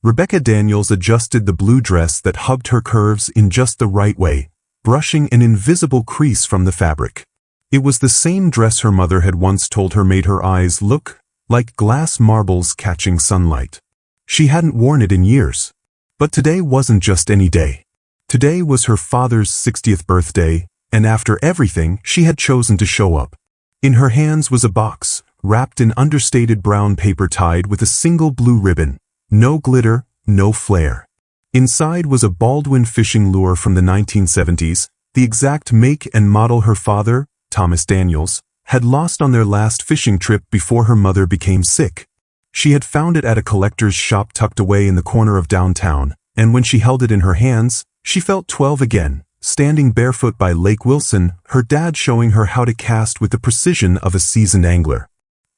Rebecca Daniels adjusted the blue dress that hugged her curves in just the right way, brushing an invisible crease from the fabric. It was the same dress her mother had once told her made her eyes look like glass marbles catching sunlight. She hadn't worn it in years. But today wasn't just any day. Today was her father's 60th birthday, and after everything, she had chosen to show up. In her hands was a box, wrapped in understated brown paper tied with a single blue ribbon. No glitter, no flair. Inside was a Baldwin fishing lure from the 1970s, the exact make and model her father, Thomas Daniels, had lost on their last fishing trip before her mother became sick. She had found it at a collector's shop tucked away in the corner of downtown, and when she held it in her hands, she felt 12 again, standing barefoot by Lake Wilson, her dad showing her how to cast with the precision of a seasoned angler.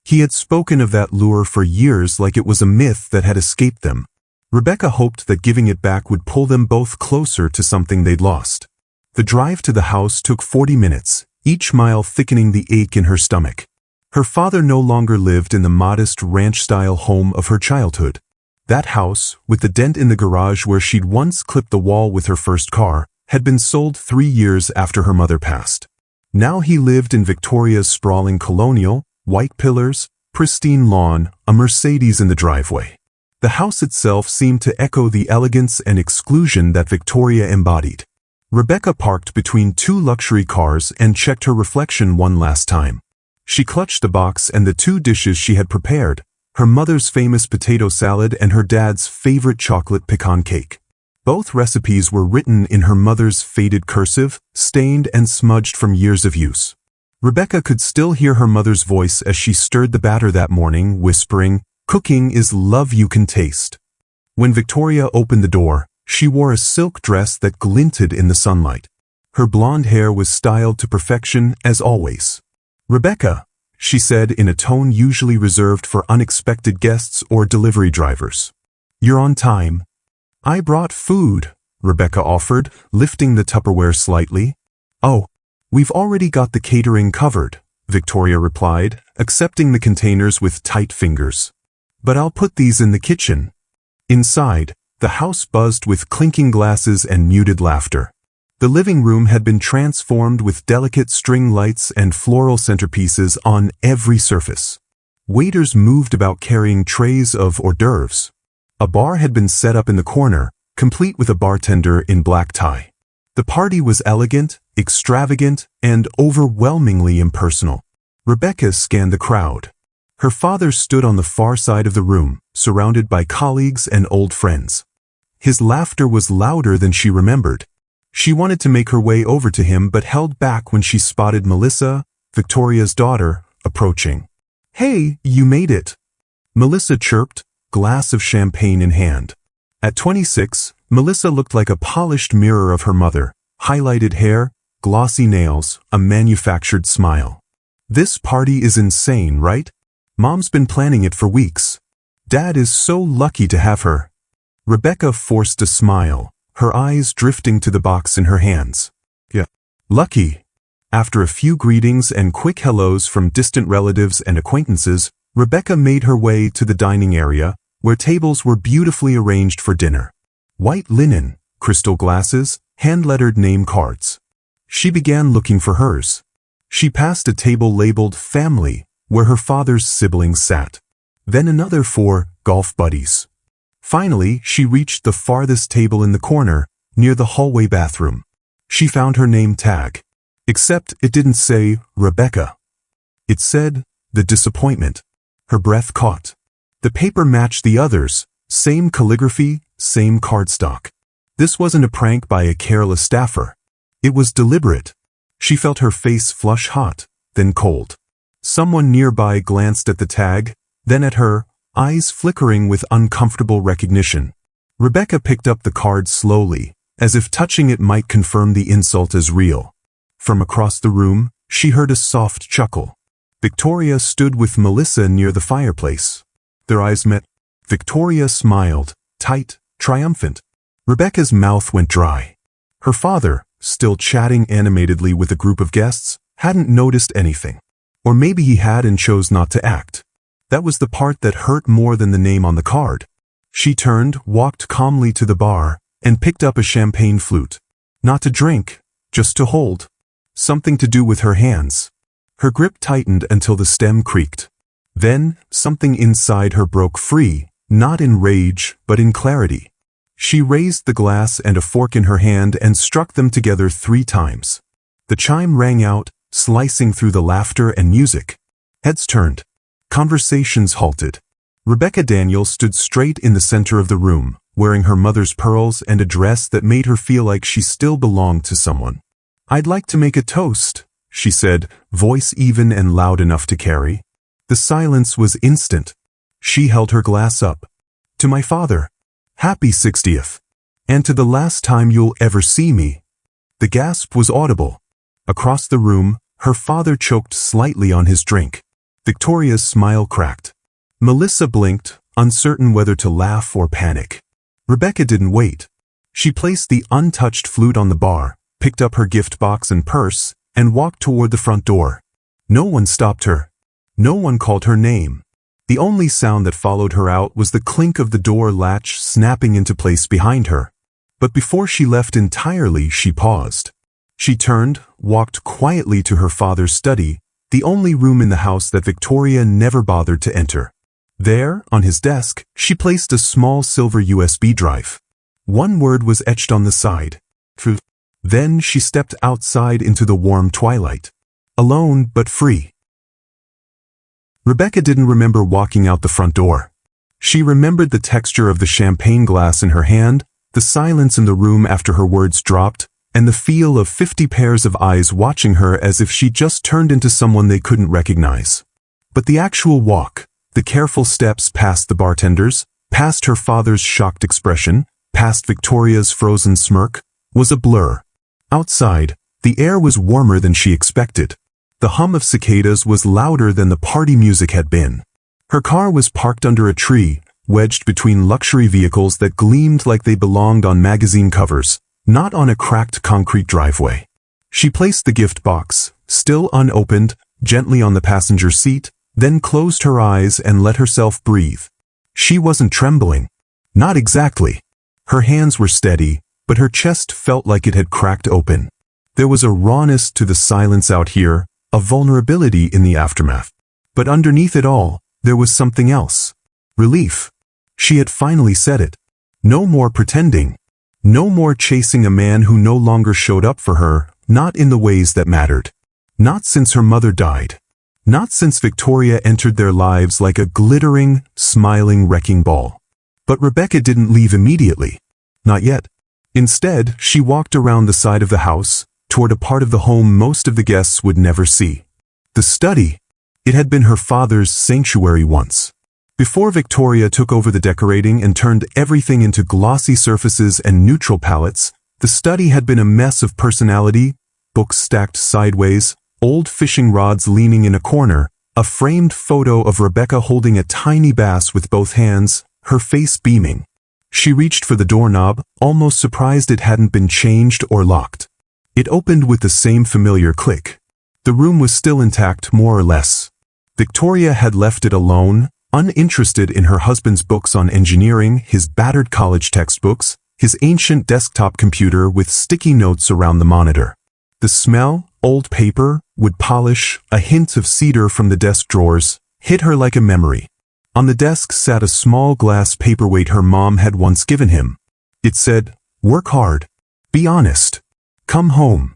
He had spoken of that lure for years like it was a myth that had escaped them. Rebecca hoped that giving it back would pull them both closer to something they'd lost. The drive to the house took 40 minutes, each mile thickening the ache in her stomach. Her father no longer lived in the modest ranch-style home of her childhood. That house, with the dent in the garage where she'd once clipped the wall with her first car, had been sold 3 years after her mother passed. Now he lived in Victoria's sprawling colonial, white pillars, pristine lawn, a Mercedes in the driveway. The house itself seemed to echo the elegance and exclusion that Victoria embodied. Rebecca parked between 2 luxury cars and checked her reflection one last time. She clutched the box and the 2 dishes she had prepared, her mother's famous potato salad and her dad's favorite chocolate pecan cake. Both recipes were written in her mother's faded cursive, stained and smudged from years of use. Rebecca could still hear her mother's voice as she stirred the batter that morning, whispering, "Cooking is love you can taste." When Victoria opened the door, she wore a silk dress that glinted in the sunlight. Her blonde hair was styled to perfection, as always. "Rebecca," she said in a tone usually reserved for unexpected guests or delivery drivers. "You're on time." "I brought food," Rebecca offered, lifting the Tupperware slightly. "Oh, we've already got the catering covered," Victoria replied, accepting the containers with tight fingers. "But I'll put these in the kitchen." Inside, the house buzzed with clinking glasses and muted laughter. The living room had been transformed with delicate string lights and floral centerpieces on every surface. Waiters moved about carrying trays of hors d'oeuvres. A bar had been set up in the corner, complete with a bartender in black tie. The party was elegant, extravagant, and overwhelmingly impersonal. Rebecca scanned the crowd. Her father stood on the far side of the room, surrounded by colleagues and old friends. His laughter was louder than she remembered. She wanted to make her way over to him but held back when she spotted Melissa, Victoria's daughter, approaching. "Hey, you made it," Melissa chirped, glass of champagne in hand. At 26, Melissa looked like a polished mirror of her mother, highlighted hair, glossy nails, a manufactured smile. "This party is insane, right? Mom's been planning it for weeks. Dad is so lucky to have her." Rebecca forced a smile, her eyes drifting to the box in her hands. "Yeah, lucky." After a few greetings and quick hellos from distant relatives and acquaintances, Rebecca made her way to the dining area, where tables were beautifully arranged for dinner. White linen, crystal glasses, hand-lettered name cards. She began looking for hers. She passed a table labeled family, where her father's siblings sat. Then another for golf buddies. Finally, she reached the farthest table in the corner, near the hallway bathroom. She found her name tag. Except it didn't say Rebecca. It said, "The Disappointment." Her breath caught. The paper matched the others, same calligraphy, same cardstock. This wasn't a prank by a careless staffer. It was deliberate. She felt her face flush hot, then cold. Someone nearby glanced at the tag, then at her, eyes flickering with uncomfortable recognition. Rebecca picked up the card slowly, as if touching it might confirm the insult as real. From across the room, she heard a soft chuckle. Victoria stood with Melissa near the fireplace. Their eyes met. Victoria smiled, tight, triumphant. Rebecca's mouth went dry. Her father, still chatting animatedly with a group of guests, hadn't noticed anything. Or maybe he had and chose not to act. That was the part that hurt more than the name on the card. She turned, walked calmly to the bar, and picked up a champagne flute. Not to drink, just to hold. Something to do with her hands. Her grip tightened until the stem creaked. Then, something inside her broke free, not in rage, but in clarity. She raised the glass and a fork in her hand and struck them together 3 times. The chime rang out, slicing through the laughter and music. Heads turned. Conversations halted. Rebecca Daniels stood straight in the center of the room, wearing her mother's pearls and a dress that made her feel like she still belonged to someone. "I'd like to make a toast," she said, voice even and loud enough to carry. The silence was instant. She held her glass up. "To my father. Happy 60th. And to the last time you'll ever see me." The gasp was audible. Across the room, her father choked slightly on his drink. Victoria's smile cracked. Melissa blinked, uncertain whether to laugh or panic. Rebecca didn't wait. She placed the untouched flute on the bar, picked up her gift box and purse, and walked toward the front door. No one stopped her. No one called her name. The only sound that followed her out was the clink of the door latch snapping into place behind her. But before she left entirely, she paused. She turned, walked quietly to her father's study, the only room in the house that Victoria never bothered to enter. There, on his desk, she placed a small silver USB drive. One word was etched on the side. Truth. Then she stepped outside into the warm twilight. Alone but free. Rebecca didn't remember walking out the front door. She remembered the texture of the champagne glass in her hand, the silence in the room after her words dropped, and the feel of 50 pairs of eyes watching her as if she just turned into someone they couldn't recognize. But the actual walk, the careful steps past the bartenders, past her father's shocked expression, past Victoria's frozen smirk, was a blur. Outside, the air was warmer than she expected. The hum of cicadas was louder than the party music had been. Her car was parked under a tree, wedged between luxury vehicles that gleamed like they belonged on magazine covers, not on a cracked concrete driveway. She placed the gift box, still unopened, gently on the passenger seat, then closed her eyes and let herself breathe. She wasn't trembling. Not exactly. Her hands were steady, but her chest felt like it had cracked open. There was a rawness to the silence out here, a vulnerability in the aftermath. But underneath it all, there was something else. Relief. She had finally said it. No more pretending. No more chasing a man who no longer showed up for her, not in the ways that mattered. Not since her mother died. Not since Victoria entered their lives like a glittering, smiling wrecking ball. But Rebecca didn't leave immediately. Not yet. Instead, she walked around the side of the house, toward a part of the home most of the guests would never see. The study. It had been her father's sanctuary once. Before Victoria took over the decorating and turned everything into glossy surfaces and neutral palettes, the study had been a mess of personality, books stacked sideways, old fishing rods leaning in a corner, a framed photo of Rebecca holding a tiny bass with both hands, her face beaming. She reached for the doorknob, almost surprised it hadn't been changed or locked. It opened with the same familiar click. The room was still intact, more or less. Victoria had left it alone, uninterested in her husband's books on engineering, his battered college textbooks, his ancient desktop computer with sticky notes around the monitor. The smell, old paper, wood polish, a hint of cedar from the desk drawers, hit her like a memory. On the desk sat a small glass paperweight her mom had once given him. It said, "Work hard. Be honest. Come home."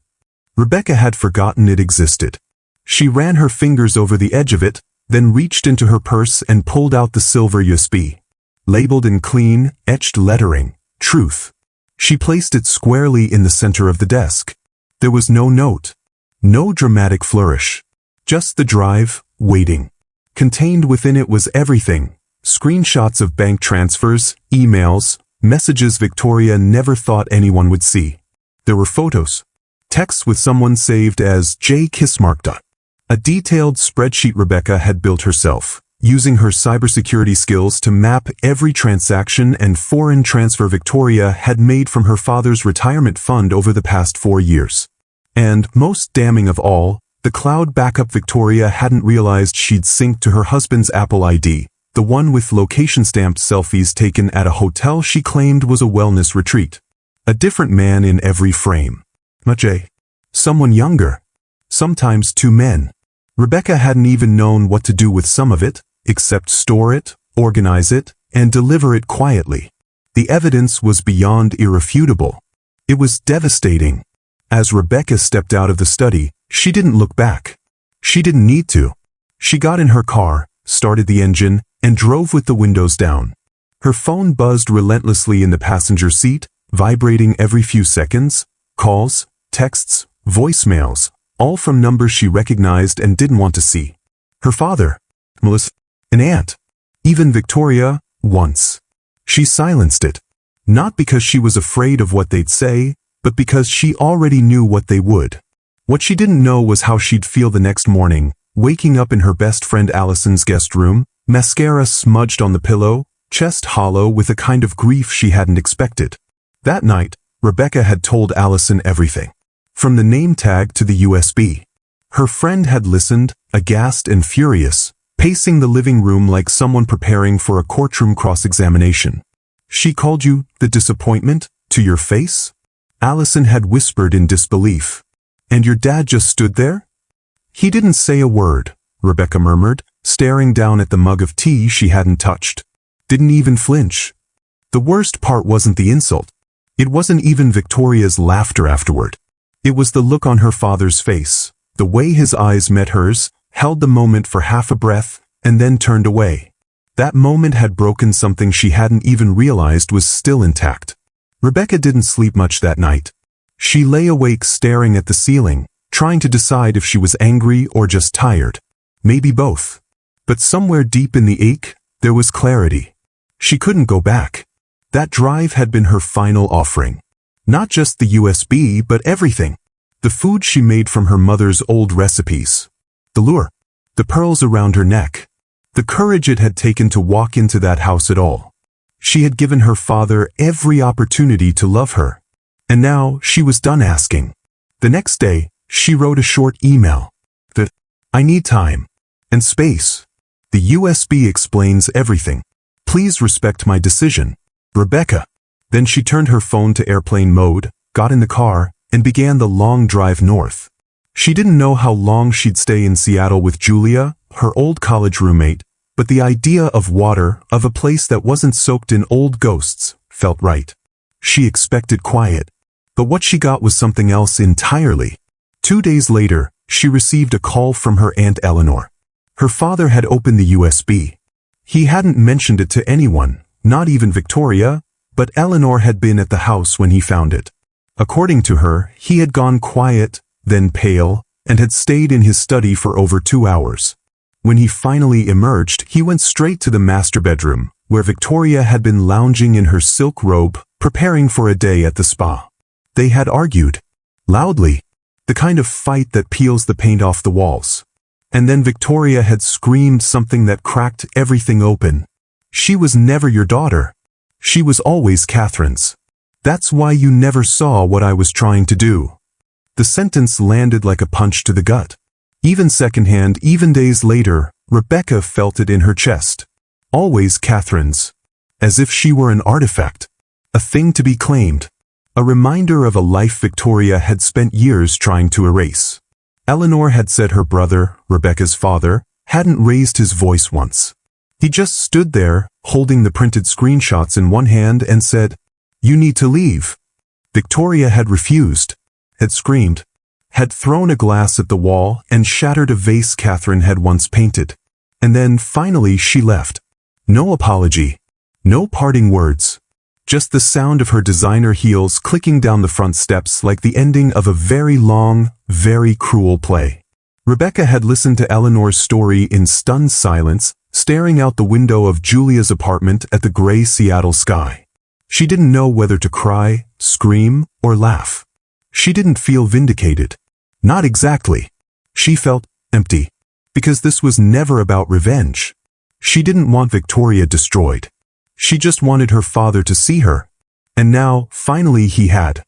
Rebecca had forgotten it existed. She ran her fingers over the edge of it, then reached into her purse and pulled out the silver USB. Labeled in clean, etched lettering, "Truth." She placed it squarely in the center of the desk. There was no note. No dramatic flourish. Just the drive, waiting. Contained within it was everything. Screenshots of bank transfers, emails, messages Victoria never thought anyone would see. There were photos. Texts with someone saved as J. Kissmark. A detailed spreadsheet Rebecca had built herself, using her cybersecurity skills to map every transaction and foreign transfer Victoria had made from her father's retirement fund over the past 4 years. And, most damning of all, the cloud backup Victoria hadn't realized she'd synced to her husband's Apple ID, the one with location-stamped selfies taken at a hotel she claimed was a wellness retreat. A different man in every frame. Someone younger. Sometimes two men. Rebecca hadn't even known what to do with some of it, except store it, organize it, and deliver it quietly. The evidence was beyond irrefutable. It was devastating. As Rebecca stepped out of the study, she didn't look back. She didn't need to. She got in her car, started the engine, and drove with the windows down. Her phone buzzed relentlessly in the passenger seat, vibrating every few seconds. Calls, texts, voicemails, all from numbers she recognized and didn't want to see. Her father, Melissa, an aunt, even Victoria, once. She silenced it. Not because she was afraid of what they'd say, but because she already knew what they would. What she didn't know was how she'd feel the next morning, waking up in her best friend Allison's guest room, mascara smudged on the pillow, chest hollow with a kind of grief she hadn't expected. That night, Rebecca had told Allison everything. From the name tag to the USB. Her friend had listened, aghast and furious, pacing the living room like someone preparing for a courtroom cross-examination. "She called you the disappointment to your face?" Allison had whispered in disbelief. "And your dad just stood there?" "He didn't say a word," Rebecca murmured, staring down at the mug of tea she hadn't touched. "Didn't even flinch." The worst part wasn't the insult. It wasn't even Victoria's laughter afterward. It was the look on her father's face, the way his eyes met hers, held the moment for half a breath, and then turned away. That moment had broken something she hadn't even realized was still intact. Rebecca didn't sleep much that night. She lay awake staring at the ceiling, trying to decide if she was angry or just tired. Maybe both. But somewhere deep in the ache, there was clarity. She couldn't go back. That drive had been her final offering. Not just the USB, but everything. The food she made from her mother's old recipes. The lure. The pearls around her neck. The courage it had taken to walk into that house at all. She had given her father every opportunity to love her. And now she was done asking. The next day, she wrote a short email. "I need time. And space. The USB explains everything. Please respect my decision. Rebecca." Then she turned her phone to airplane mode, got in the car, and began the long drive north. She didn't know how long she'd stay in Seattle with Julia, her old college roommate, but the idea of water, of a place that wasn't soaked in old ghosts, felt right. She expected quiet. But what she got was something else entirely. 2 days later, she received a call from her Aunt Eleanor. Her father had opened the USB. He hadn't mentioned it to anyone, not even Victoria, but Eleanor had been at the house when he found it. According to her, he had gone quiet, then pale, and had stayed in his study for over 2 hours. When he finally emerged, he went straight to the master bedroom, where Victoria had been lounging in her silk robe, preparing for a day at the spa. They had argued. Loudly. The kind of fight that peels the paint off the walls. And then Victoria had screamed something that cracked everything open. "She was never your daughter. She was always Catherine's. That's why you never saw what I was trying to do." The sentence landed like a punch to the gut. Even secondhand, even days later, Rebecca felt it in her chest. Always Catherine's. As if she were an artifact. A thing to be claimed. A reminder of a life Victoria had spent years trying to erase. Eleanor had said her brother, Rebecca's father, hadn't raised his voice once. He just stood there, holding the printed screenshots in one hand and said, "You need to leave." Victoria had refused, had screamed, had thrown a glass at the wall and shattered a vase Catherine had once painted. And then finally she left. No apology. No parting words. Just the sound of her designer heels clicking down the front steps like the ending of a very long, very cruel play. Rebecca had listened to Eleanor's story in stunned silence, staring out the window of Julia's apartment at the gray Seattle sky. She didn't know whether to cry, scream, or laugh. She didn't feel vindicated. Not exactly. She felt empty. Because this was never about revenge. She didn't want Victoria destroyed. She just wanted her father to see her. And now, finally he had.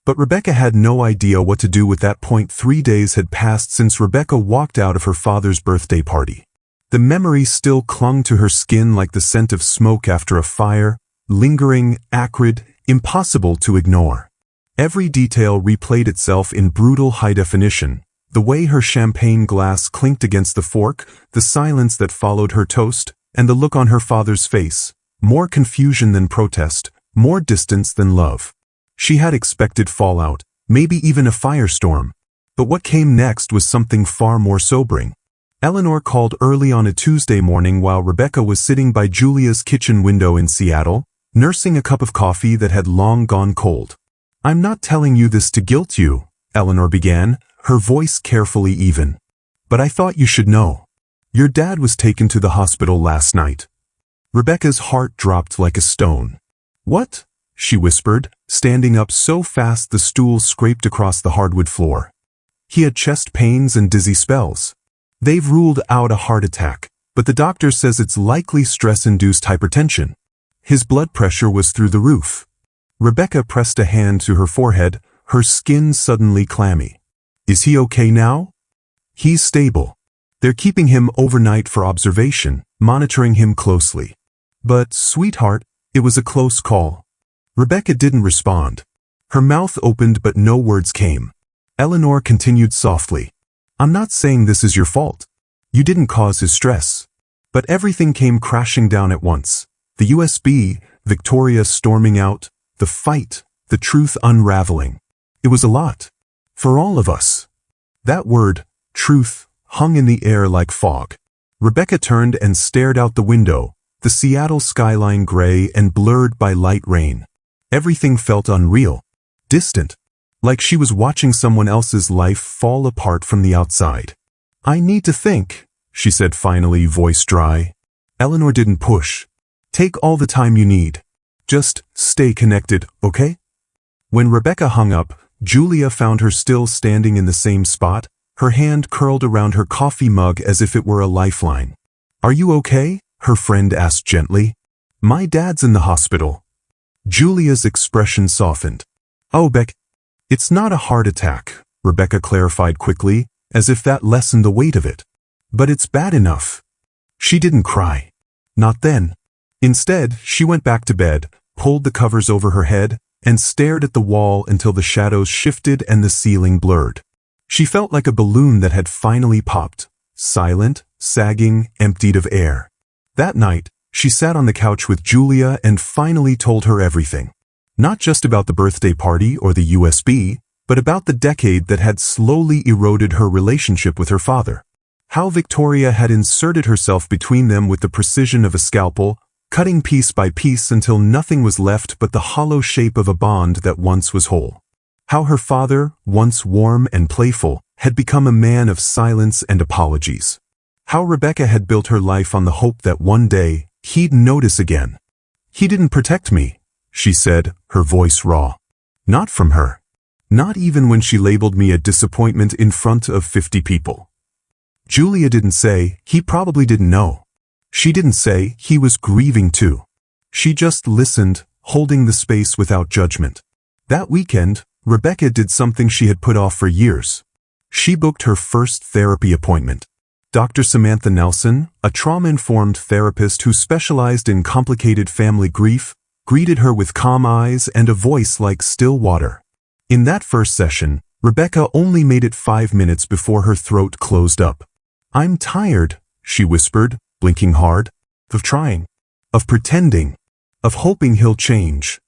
But Rebecca had no idea what to do with that point. 3 days had passed since Rebecca walked out of her father's birthday party. The memory still clung to her skin like the scent of smoke after a fire, lingering, acrid, impossible to ignore. Every detail replayed itself in brutal high definition. The way her champagne glass clinked against the fork, the silence that followed her toast, and the look on her father's face. More confusion than protest, more distance than love. She had expected fallout, maybe even a firestorm. But what came next was something far more sobering. Eleanor called early on a Tuesday morning while Rebecca was sitting by Julia's kitchen window in Seattle, nursing a cup of coffee that had long gone cold. "I'm not telling you this to guilt you," Eleanor began, her voice carefully even. "But I thought you should know. Your dad was taken to the hospital last night." Rebecca's heart dropped like a stone. "What?" she whispered, standing up so fast the stool scraped across the hardwood floor. "He had chest pains and dizzy spells. They've ruled out a heart attack, but the doctor says it's likely stress-induced hypertension. His blood pressure was through the roof." Rebecca pressed a hand to her forehead, her skin suddenly clammy. "Is he okay now?" "He's stable. They're keeping him overnight for observation, monitoring him closely." "But, sweetheart, it was a close call." Rebecca didn't respond. Her mouth opened but no words came. Eleanor continued softly. "I'm not saying this is your fault. You didn't cause his stress. But everything came crashing down at once. The USB, Victoria storming out, the fight, the truth unraveling. It was a lot. For all of us." That word, truth, hung in the air like fog. Rebecca turned and stared out the window, the Seattle skyline gray and blurred by light rain. Everything felt unreal, distant, like she was watching someone else's life fall apart from the outside. "I need to think," she said finally, voice dry. Eleanor didn't push. "Take all the time you need. Just stay connected, okay?" When Rebecca hung up, Julia found her still standing in the same spot, her hand curled around her coffee mug as if it were a lifeline. "Are you okay?" her friend asked gently. "My dad's in the hospital." Julia's expression softened. "Oh, Beck, it's not a heart attack," Rebecca clarified quickly, as if that lessened the weight of it. "But it's bad enough." She didn't cry. Not then. Instead, she went back to bed, pulled the covers over her head, and stared at the wall until the shadows shifted and the ceiling blurred. She felt like a balloon that had finally popped, silent, sagging, emptied of air. That night, she sat on the couch with Julia and finally told her everything. Not just about the birthday party or the USB, but about the decade that had slowly eroded her relationship with her father. How Victoria had inserted herself between them with the precision of a scalpel, cutting piece by piece until nothing was left but the hollow shape of a bond that once was whole. How her father, once warm and playful, had become a man of silence and apologies. How Rebecca had built her life on the hope that one day, he'd notice again. "He didn't protect me," she said, her voice raw. "Not from her. Not even when she labeled me a disappointment in front of 50 people. Julia didn't say, he probably didn't know. She didn't say, he was grieving too. She just listened, holding the space without judgment. That weekend, Rebecca did something she had put off for years. She booked her first therapy appointment. Dr. Samantha Nelson, a trauma-informed therapist who specialized in complicated family grief, greeted her with calm eyes and a voice like still water. In that first session, Rebecca only made it 5 minutes before her throat closed up. "I'm tired," she whispered, blinking hard, "of trying, of pretending, of hoping he'll change."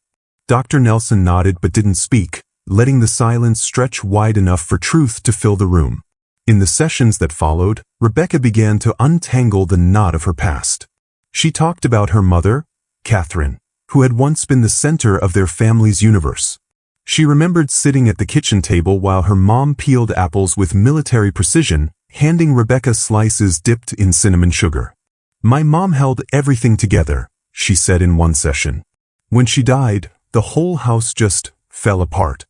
Dr. Nelson nodded but didn't speak, letting the silence stretch wide enough for truth to fill the room. In the sessions that followed, Rebecca began to untangle the knot of her past. She talked about her mother, Catherine, who had once been the center of their family's universe. She remembered sitting at the kitchen table while her mom peeled apples with military precision, handing Rebecca slices dipped in cinnamon sugar. "My mom held everything together," she said in one session. When she died, the whole house just fell apart.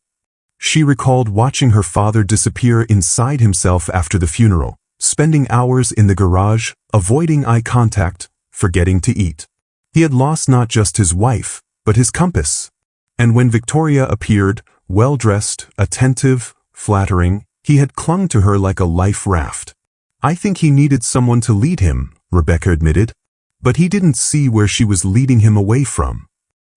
She recalled watching her father disappear inside himself after the funeral, spending hours in the garage, avoiding eye contact, forgetting to eat. He had lost not just his wife, but his compass. And when Victoria appeared, well-dressed, attentive, flattering, he had clung to her like a life raft. "I think he needed someone to lead him," Rebecca admitted. But he didn't see where she was leading him away from.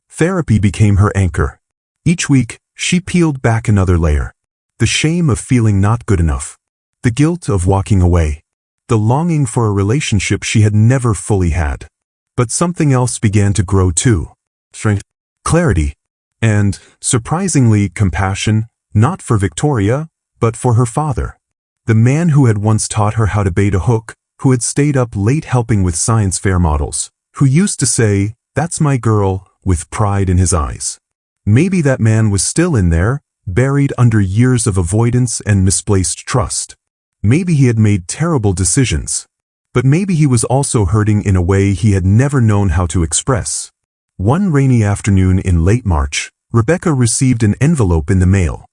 Therapy became her anchor. Each week, she peeled back another layer. The shame of feeling not good enough. The guilt of walking away. The longing for a relationship she had never fully had. But something else began to grow too. Strength, clarity, and, surprisingly, compassion, not for Victoria, but for her father. The man who had once taught her how to bait a hook, who had stayed up late helping with science fair models, who used to say, "That's my girl," with pride in his eyes. Maybe that man was still in there, buried under years of avoidance and misplaced trust. Maybe he had made terrible decisions. But maybe he was also hurting in a way he had never known how to express. One rainy afternoon in late March, Rebecca received an envelope in the mail.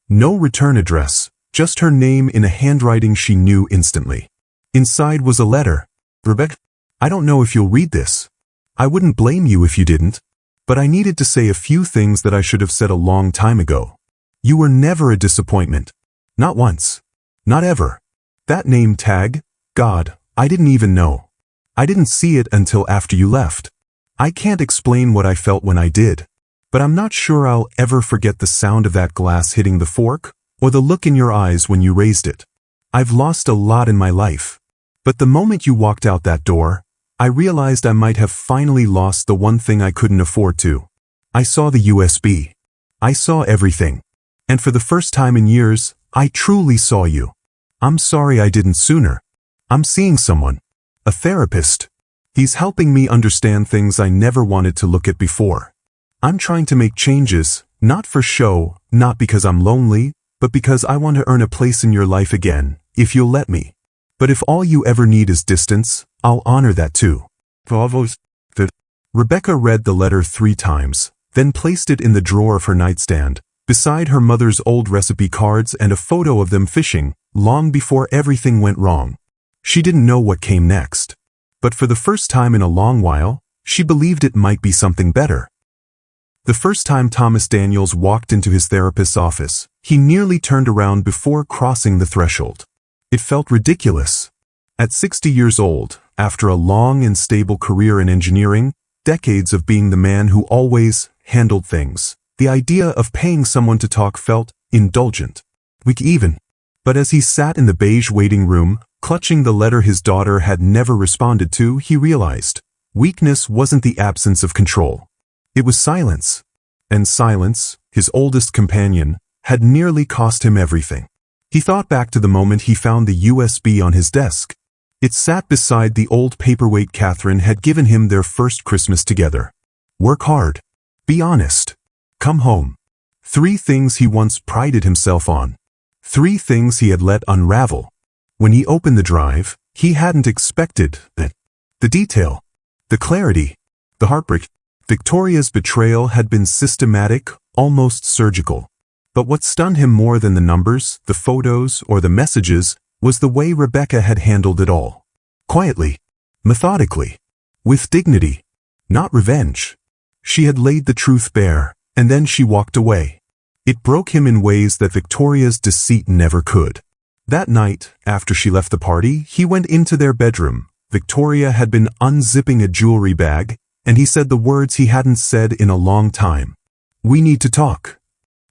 No return address, just her name in a handwriting she knew instantly. Inside was a letter. "Rebecca, I don't know if you'll read this. I wouldn't blame you if you didn't. But I needed to say a few things that I should have said a long time ago. You were never a disappointment. Not once. Not ever. That name tag, God, I didn't even know. I didn't see it until after you left. I can't explain what I felt when I did. But I'm not sure I'll ever forget the sound of that glass hitting the fork, or the look in your eyes when you raised it. I've lost a lot in my life. But the moment you walked out that door, I realized I might have finally lost the one thing I couldn't afford to. I saw the USB. I saw everything. And for the first time in years, I truly saw you. I'm sorry I didn't sooner. I'm seeing someone. A therapist. He's helping me understand things I never wanted to look at before. I'm trying to make changes, not for show, not because I'm lonely, but because I want to earn a place in your life again, if you'll let me. But if all you ever need is distance, I'll honor that too." Rebecca read the letter 3 times, then placed it in the drawer of her nightstand, beside her mother's old recipe cards and a photo of them fishing, long before everything went wrong. She didn't know what came next. But for the first time in a long while, she believed it might be something better. The first time Thomas Daniels walked into his therapist's office, he nearly turned around before crossing the threshold. It felt ridiculous. At 60 years old, after a long and stable career in engineering, decades of being the man who always handled things, the idea of paying someone to talk felt indulgent. Weak even. But as he sat in the beige waiting room, clutching the letter his daughter had never responded to, he realized weakness wasn't the absence of control. It was silence. And silence, his oldest companion, had nearly cost him everything. He thought back to the moment he found the USB on his desk. It sat beside the old paperweight Catherine had given him their first Christmas together. Work hard. Be honest. Come home. 3 things he once prided himself on. 3 things he had let unravel. When he opened the drive, he hadn't expected that. The detail. The clarity. The heartbreak. Victoria's betrayal had been systematic, almost surgical. But what stunned him more than the numbers, the photos, or the messages was the way Rebecca had handled it all. Quietly. Methodically. With dignity. Not revenge. She had laid the truth bare, and then she walked away. It broke him in ways that Victoria's deceit never could. That night, after she left the party, he went into their bedroom. Victoria had been unzipping a jewelry bag, and he said the words he hadn't said in a long time. "We need to talk."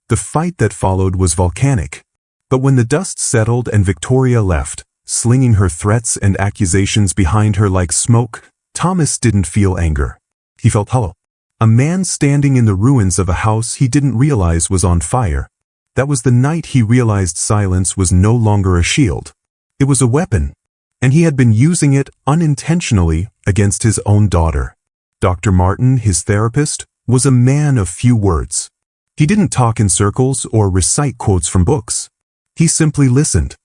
The fight that followed was volcanic. But when the dust settled and Victoria left, slinging her threats and accusations behind her like smoke, Thomas didn't feel anger. He felt hollow. A man standing in the ruins of a house he didn't realize was on fire. That was the night he realized silence was no longer a shield. It was a weapon. And he had been using it unintentionally against his own daughter. Dr. Martin, his therapist, was a man of few words. He didn't talk in circles or recite quotes from books. He simply listened.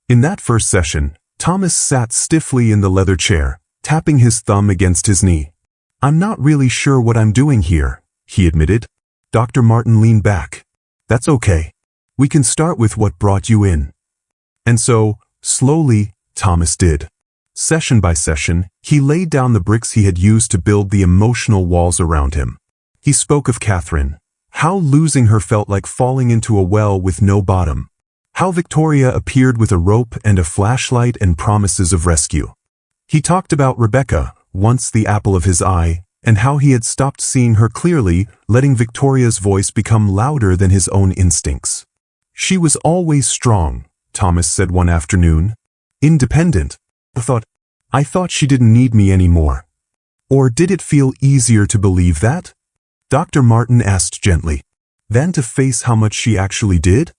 In that first session, Thomas sat stiffly in the leather chair, tapping his thumb against his knee. "I'm not really sure what I'm doing here," he admitted. Dr. Martin leaned back. "That's okay. We can start with what brought you in." And so, slowly, Thomas did. Session by session, he laid down the bricks he had used to build the emotional walls around him. He spoke of Catherine, how losing her felt like falling into a well with no bottom, how Victoria appeared with a rope and a flashlight and promises of rescue. He talked about Rebecca, once the apple of his eye, and how he had stopped seeing her clearly, letting Victoria's voice become louder than his own instincts. She was always strong, Thomas said one afternoon. Independent. I thought she didn't need me anymore. Or did it feel easier to believe that? Dr. Martin asked gently. Than to face how much she actually did?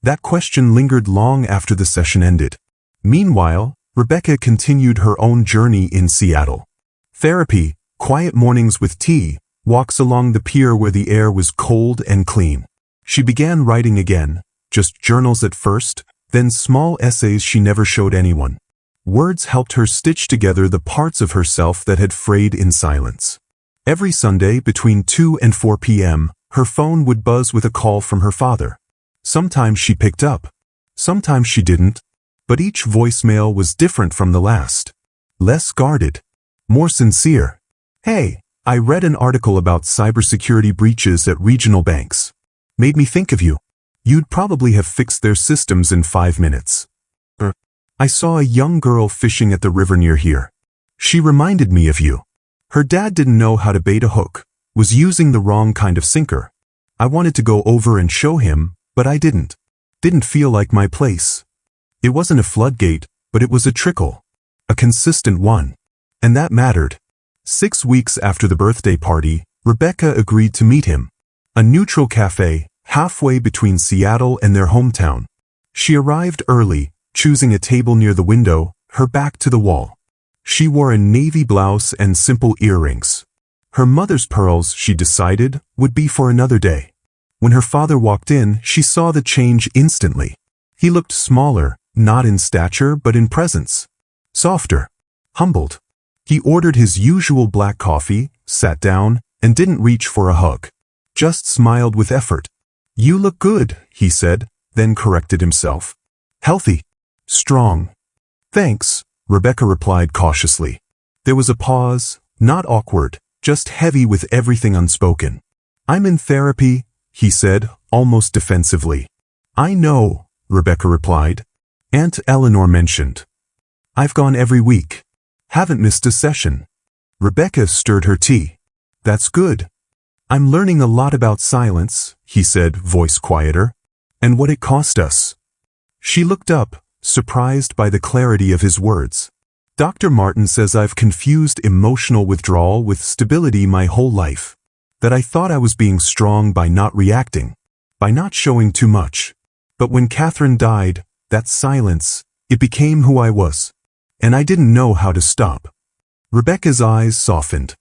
That question lingered long after the session ended. Meanwhile, Rebecca continued her own journey in Seattle. Therapy, quiet mornings with tea, walks along the pier where the air was cold and clean. She began writing again, just journals at first, then small essays she never showed anyone. Words helped her stitch together the parts of herself that had frayed in silence. Every Sunday between 2 and 4 p.m., her phone would buzz with a call from her father. Sometimes she picked up. Sometimes she didn't. But each voicemail was different from the last. Less guarded. More sincere. Hey, I read an article about cybersecurity breaches at regional banks. Made me think of you. You'd probably have fixed their systems in 5 minutes. I saw a young girl fishing at the river near here. She reminded me of you. Her dad didn't know how to bait a hook, was using the wrong kind of sinker. I wanted to go over and show him, but I didn't. Didn't feel like my place. It wasn't a floodgate, but it was a trickle. A consistent one. And that mattered. 6 weeks after the birthday party, Rebecca agreed to meet him. A neutral cafe, halfway between Seattle and their hometown. She arrived early, choosing a table near the window, her back to the wall. She wore a navy blouse and simple earrings. Her mother's pearls, she decided, would be for another day. When her father walked in, she saw the change instantly. He looked smaller, not in stature but in presence. Softer. Humbled. He ordered his usual black coffee, sat down, and didn't reach for a hug. Just smiled with effort. You look good, he said, then corrected himself. Healthy. Strong. Thanks, Rebecca replied cautiously. There was a pause, not awkward, just heavy with everything unspoken. I'm in therapy, he said, almost defensively. I know, Rebecca replied. Aunt Eleanor mentioned. I've gone every week. Haven't missed a session. Rebecca stirred her tea. That's good. I'm learning a lot about silence, he said, voice quieter. And what it cost us. She looked up, surprised by the clarity of his words. Dr. Martin says I've confused emotional withdrawal with stability my whole life. That I thought I was being strong by not reacting, by not showing too much. But when Catherine died, that silence, it became who I was. And I didn't know how to stop. Rebecca's eyes softened.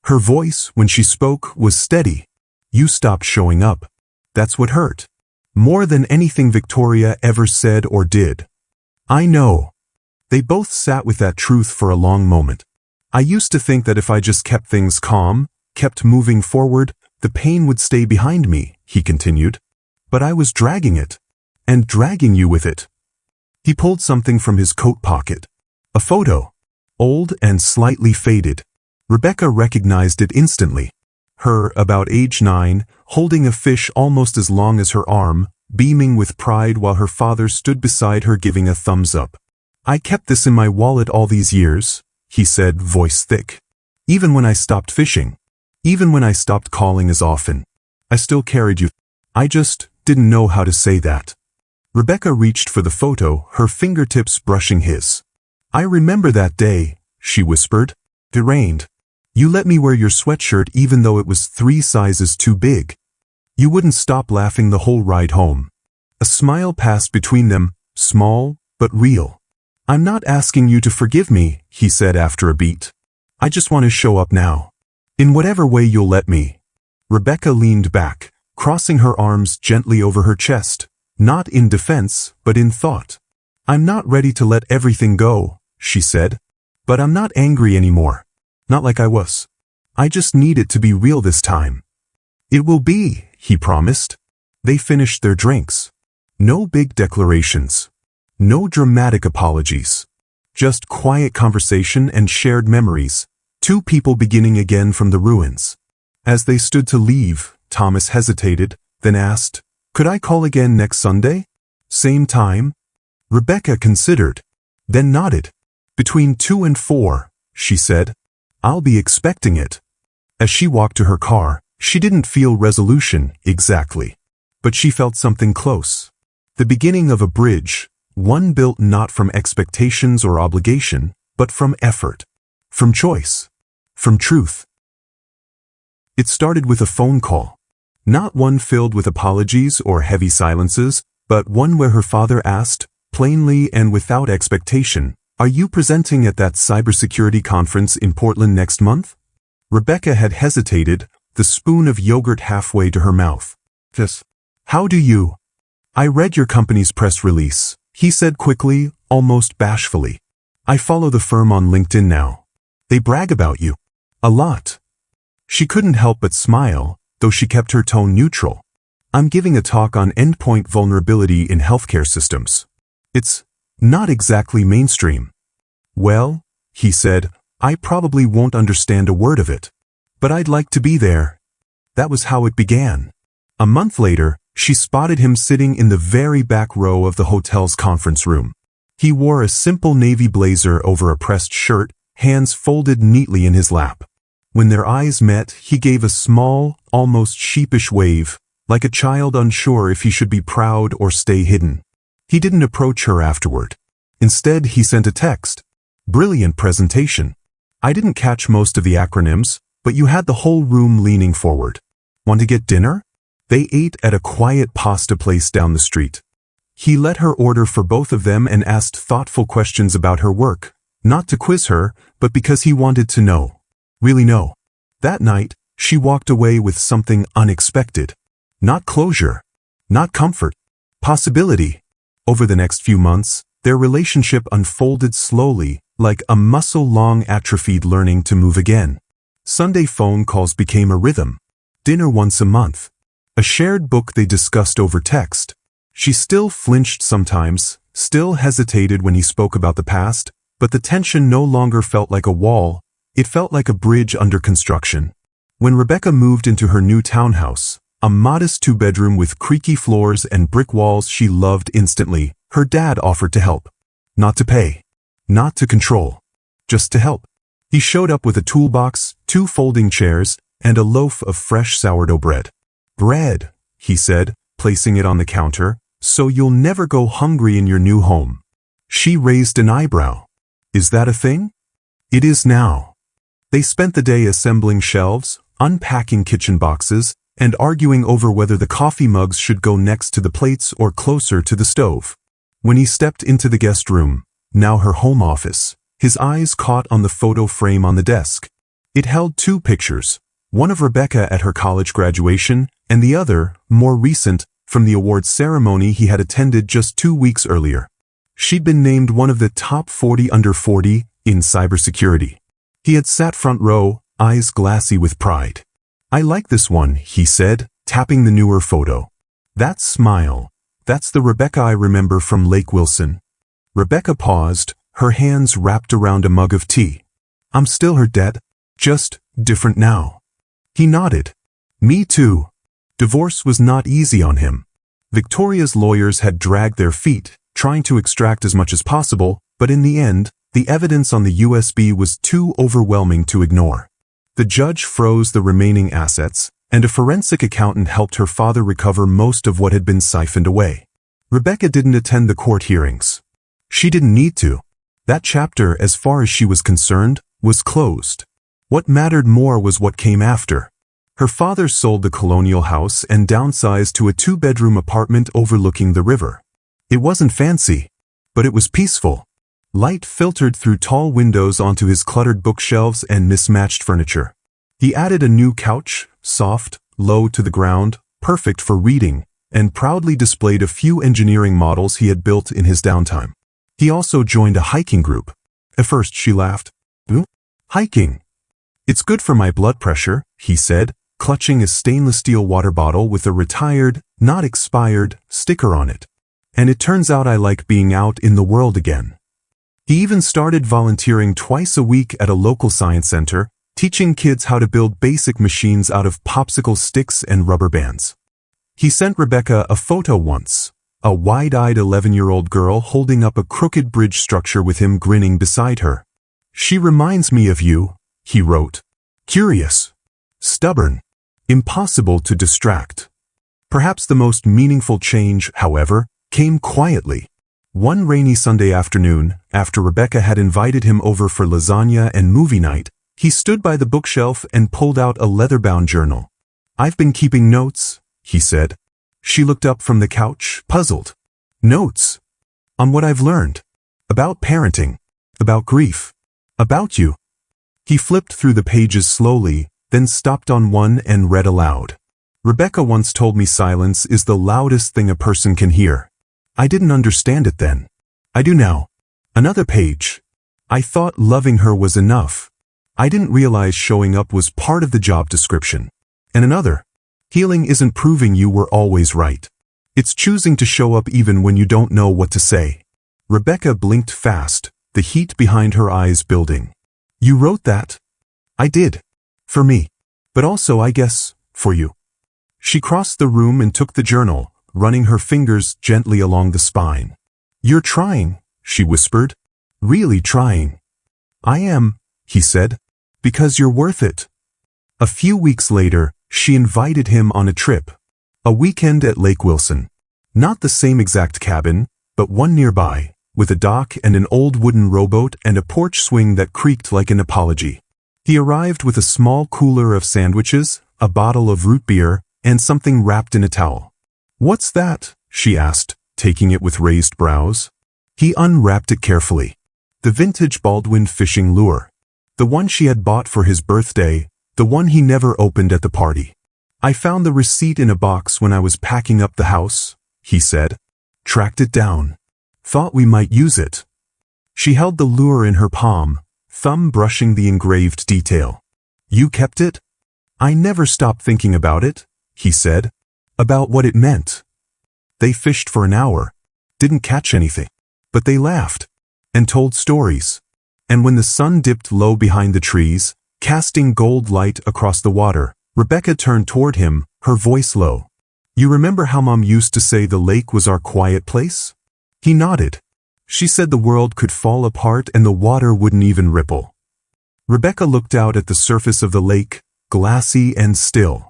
Her voice, when she spoke, was steady. You stopped showing up. That's what hurt. More than anything Victoria ever said or did. I know. They both sat with that truth for a long moment. I used to think that if I just kept things calm, kept moving forward, the pain would stay behind me, he continued. But I was dragging it. And dragging you with it. He pulled something from his coat pocket. A photo. Old and slightly faded. Rebecca recognized it instantly. Her, about age 9, holding a fish almost as long as her arm, beaming with pride while her father stood beside her giving a thumbs up. I kept this in my wallet all these years, he said, voice thick. Even when I stopped fishing. Even when I stopped calling as often. I still carried you. I just didn't know how to say that. Rebecca reached for the photo, her fingertips brushing his. I remember that day, she whispered. It rained. You let me wear your sweatshirt even though it was 3 sizes too big. You wouldn't stop laughing the whole ride home. A smile passed between them, small, but real. I'm not asking you to forgive me, he said after a beat. I just want to show up now. In whatever way you'll let me. Rebecca leaned back, crossing her arms gently over her chest, not in defense, but in thought. I'm not ready to let everything go, she said. But I'm not angry anymore. Not like I was. I just need it to be real this time. It will be, he promised. They finished their drinks. No big declarations. No dramatic apologies. Just quiet conversation and shared memories. 2 people beginning again from the ruins. As they stood to leave, Thomas hesitated, then asked, Could I call again next Sunday? Same time? Rebecca considered, then nodded. "Between 2 and 4, she said. "I'll be expecting it." As she walked to her car, she didn't feel resolution exactly, but she felt something close. The beginning of a bridge, one built not from expectations or obligation, but from effort, from choice, from truth. It started with a phone call. Not one filled with apologies or heavy silences, but one where her father asked, plainly and without expectation, "Are you presenting at that cybersecurity conference in Portland next month?" Rebecca had hesitated, the spoon of yogurt halfway to her mouth. "Yes. How do you?" "I read your company's press release," he said quickly, almost bashfully. "I follow the firm on LinkedIn now. They brag about you. A lot." She couldn't help but smile, though she kept her tone neutral. "I'm giving a talk on endpoint vulnerability in healthcare systems. It's not exactly mainstream." "Well," he said, "I probably won't understand a word of it. But I'd like to be there." That was how it began. A month later, she spotted him sitting in the very back row of the hotel's conference room. He wore a simple navy blazer over a pressed shirt, hands folded neatly in his lap. When their eyes met, he gave a small, almost sheepish wave, like a child unsure if he should be proud or stay hidden. He didn't approach her afterward. Instead, he sent a text. "Brilliant presentation. I didn't catch most of the acronyms, but you had the whole room leaning forward. Want to get dinner?" They ate at a quiet pasta place down the street. He let her order for both of them and asked thoughtful questions about her work, not to quiz her, but because he wanted to know. Really know. That night, she walked away with something unexpected. Not closure. Not comfort. Possibility. Over the next few months, their relationship unfolded slowly, like a muscle-long atrophied learning to move again. Sunday phone calls became a rhythm. Dinner once a month. A shared book they discussed over text. She still flinched sometimes, still hesitated when he spoke about the past, but the tension no longer felt like a wall, it felt like a bridge under construction. When Rebecca moved into her new townhouse, a modest 2-bedroom with creaky floors and brick walls she loved instantly, her dad offered to help. Not to pay. Not to control. Just to help. He showed up with a toolbox, 2 folding chairs, and a loaf of fresh sourdough bread. "Bread," he said, placing it on the counter, "so you'll never go hungry in your new home." She raised an eyebrow. "Is that a thing?" "It is now." They spent the day assembling shelves, unpacking kitchen boxes, and arguing over whether the coffee mugs should go next to the plates or closer to the stove. When he stepped into the guest room, now her home office, his eyes caught on the photo frame on the desk. It held 2 pictures, one of Rebecca at her college graduation, and the other, more recent, from the awards ceremony he had attended just 2 weeks earlier. She'd been named one of the top 40 under 40 in cybersecurity. He had sat front row, eyes glassy with pride. "I like this one," he said, tapping the newer photo. "That smile. That's the Rebecca I remember from Lake Wilson." Rebecca paused, her hands wrapped around a mug of tea. "I'm still her dad, just different now." He nodded. "Me too." Divorce was not easy on him. Victoria's lawyers had dragged their feet, trying to extract as much as possible, but in the end, the evidence on the USB was too overwhelming to ignore. The judge froze the remaining assets, and a forensic accountant helped her father recover most of what had been siphoned away. Rebecca didn't attend the court hearings. She didn't need to. That chapter, as far as she was concerned, was closed. What mattered more was what came after. Her father sold the colonial house and downsized to a 2-bedroom apartment overlooking the river. It wasn't fancy, but it was peaceful. Light filtered through tall windows onto his cluttered bookshelves and mismatched furniture. He added a new couch, soft, low to the ground, perfect for reading, and proudly displayed a few engineering models he had built in his downtime. He also joined a hiking group. At first she laughed. "Ooh, hiking? It's good for my blood pressure," he said, clutching a stainless steel water bottle with a retired, not expired, sticker on it. "And it turns out I like being out in the world again." He even started volunteering twice a week at a local science center, teaching kids how to build basic machines out of popsicle sticks and rubber bands. He sent Rebecca a photo once, a wide-eyed 11-year-old girl holding up a crooked bridge structure with him grinning beside her. "She reminds me of you," he wrote. "Curious, stubborn, impossible to distract." Perhaps the most meaningful change, however, came quietly. One rainy Sunday afternoon, after Rebecca had invited him over for lasagna and movie night, he stood by the bookshelf and pulled out a leather-bound journal. "I've been keeping notes," he said. She looked up from the couch, puzzled. "Notes? On what I've learned? About parenting? About grief? About you?" He flipped through the pages slowly, then stopped on one and read aloud. "Rebecca once told me silence is the loudest thing a person can hear. I didn't understand it then. I do now." Another page. "I thought loving her was enough. I didn't realize showing up was part of the job description." And another. "Healing isn't proving you were always right. It's choosing to show up even when you don't know what to say." Rebecca blinked fast, the heat behind her eyes building. "You wrote that?" "I did. For me. But also, I guess, for you." She crossed the room and took the journal, running her fingers gently along the spine. "You're trying," she whispered. "Really trying." "I am," he said. "Because you're worth it." A few weeks later, she invited him on a trip. A weekend at Lake Wilson. Not the same exact cabin, but one nearby, with a dock and an old wooden rowboat and a porch swing that creaked like an apology. He arrived with a small cooler of sandwiches, a bottle of root beer, and something wrapped in a towel. "What's that?" she asked, taking it with raised brows. He unwrapped it carefully. The vintage Baldwin fishing lure. The one she had bought for his birthday, the one he never opened at the party. "I found the receipt in a box when I was packing up the house," he said. "Tracked it down. Thought we might use it." She held the lure in her palm, thumb brushing the engraved detail. "You kept it?" "I never stopped thinking about it," he said. "About what it meant." They fished for an hour. Didn't catch anything. But they laughed. And told stories. And when the sun dipped low behind the trees, casting gold light across the water, Rebecca turned toward him, her voice low. "You remember how Mom used to say the lake was our quiet place?" He nodded. "She said the world could fall apart and the water wouldn't even ripple." Rebecca looked out at the surface of the lake, glassy and still.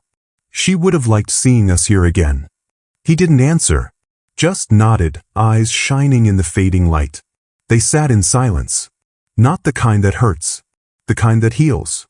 She would have liked seeing us here again. He didn't answer, just nodded, eyes shining in the fading light. They sat in silence. Not the kind that hurts, the kind that heals.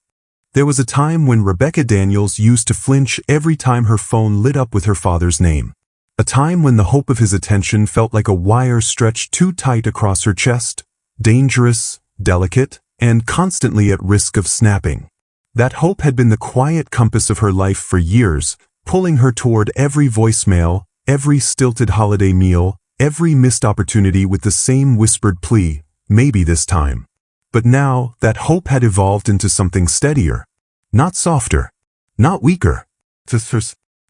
There was a time when Rebecca Daniels used to flinch every time her phone lit up with her father's name. A time when the hope of his attention felt like a wire stretched too tight across her chest, dangerous, delicate, and constantly at risk of snapping. That hope had been the quiet compass of her life for years, pulling her toward every voicemail, every stilted holiday meal, every missed opportunity with the same whispered plea, "Maybe this time." But now, that hope had evolved into something steadier. Not softer. Not weaker.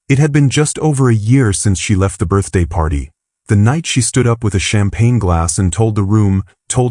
It had been just over a year since she left the birthday party. The night she stood up with a champagne glass and told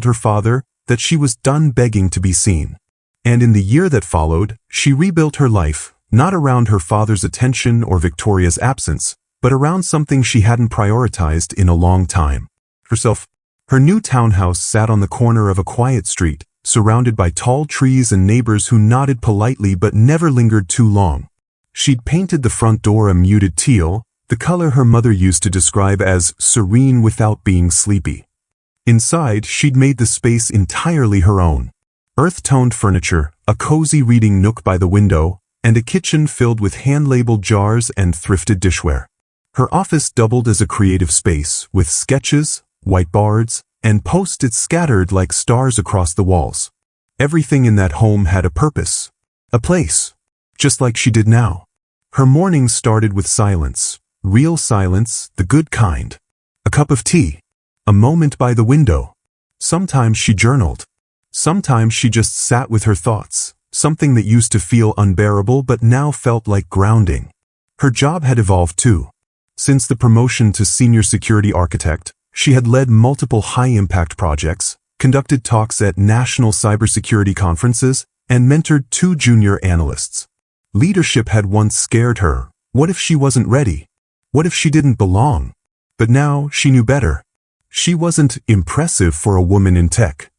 her father, that she was done begging to be seen. And in the year that followed, she rebuilt her life, not around her father's attention or Victoria's absence, but around something she hadn't prioritized in a long time. Herself. Her new townhouse sat on the corner of a quiet street, surrounded by tall trees and neighbors who nodded politely but never lingered too long. She'd painted the front door a muted teal, the color her mother used to describe as serene without being sleepy. Inside, she'd made the space entirely her own. Earth-toned furniture, a cozy reading nook by the window, and a kitchen filled with hand-labeled jars and thrifted dishware. Her office doubled as a creative space, with sketches, whiteboards, and post-its scattered like stars across the walls. Everything in that home had a purpose. A place. Just like she did now. Her mornings started with silence. Real silence, the good kind. A cup of tea. A moment by the window. Sometimes she journaled. Sometimes she just sat with her thoughts, something that used to feel unbearable but now felt like grounding. Her job had evolved too. Since the promotion to senior security architect, she had led multiple high-impact projects, conducted talks at national cybersecurity conferences, and mentored 2 junior analysts. Leadership had once scared her. What if she wasn't ready? What if she didn't belong? But now she knew better. She wasn't impressive for a woman in tech.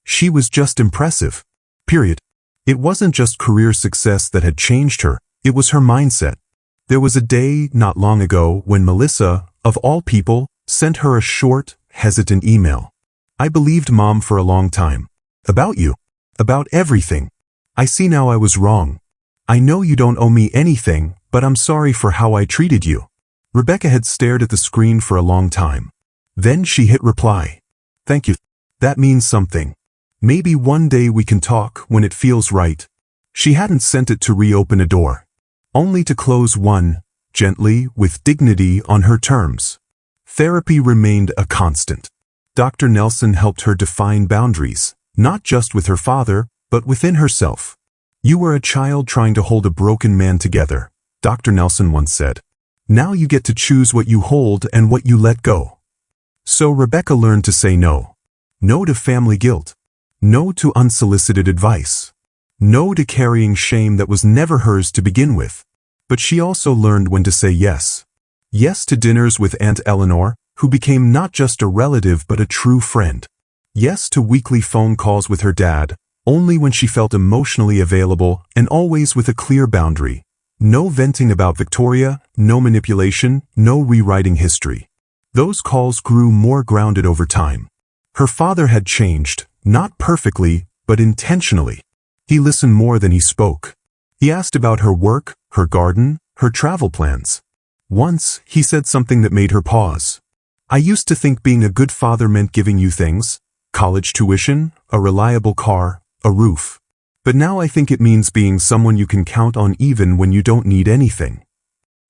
She was just impressive. Period. It wasn't just career success that had changed her, it was her mindset. There was a day not long ago when Melissa, of all people, sent her a short, hesitant email. I believed Mom for a long time. About you. About everything. I see now I was wrong. I know you don't owe me anything, but I'm sorry for how I treated you. Rebecca had stared at the screen for a long time. Then she hit reply. Thank you. That means something. Maybe one day we can talk when it feels right. She hadn't sent it to reopen a door. Only to close one, gently, with dignity on her terms. Therapy remained a constant. Dr. Nelson helped her define boundaries, not just with her father, but within herself. You were a child trying to hold a broken man together, Dr. Nelson once said. Now you get to choose what you hold and what you let go. So Rebecca learned to say no. No to family guilt. No to unsolicited advice. No to carrying shame that was never hers to begin with. But she also learned when to say yes. Yes to dinners with Aunt Eleanor, who became not just a relative but a true friend. Yes to weekly phone calls with her dad, only when she felt emotionally available and always with a clear boundary. No venting about Victoria, no manipulation, no rewriting history. Those calls grew more grounded over time. Her father had changed, not perfectly, but intentionally. He listened more than he spoke. He asked about her work, her garden, her travel plans. Once, he said something that made her pause. I used to think being a good father meant giving you things, college tuition, a reliable car, a roof. But now I think it means being someone you can count on even when you don't need anything.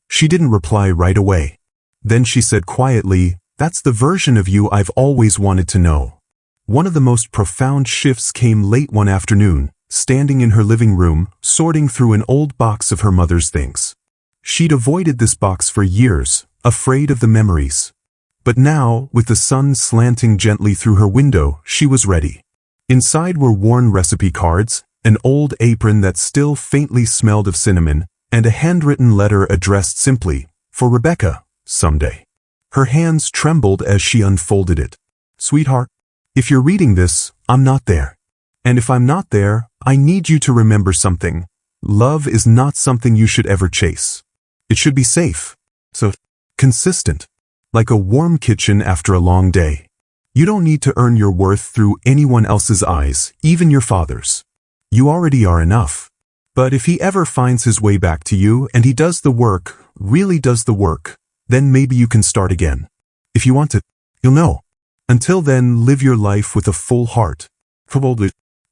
She didn't reply right away. Then she said quietly, that's the version of you I've always wanted to know. One of the most profound shifts came late one afternoon, standing in her living room, sorting through an old box of her mother's things. She'd avoided this box for years, afraid of the memories. But now, with the sun slanting gently through her window, she was ready. Inside were worn recipe cards, an old apron that still faintly smelled of cinnamon, and a handwritten letter addressed simply, for Rebecca, someday. Her hands trembled as she unfolded it. Sweetheart, if you're reading this, I'm not there. And if I'm not there, I need you to remember something. Love is not something you should ever chase. It should be safe. So, consistent. Like a warm kitchen after a long day. You don't need to earn your worth through anyone else's eyes, even your father's. You already are enough. But if he ever finds his way back to you and he does the work, really does the work, then maybe you can start again. If you want to, you'll know. Until then, live your life with a full heart.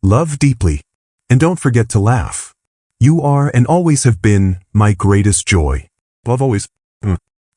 Love deeply. And don't forget to laugh. You are and always have been my greatest joy. Love always.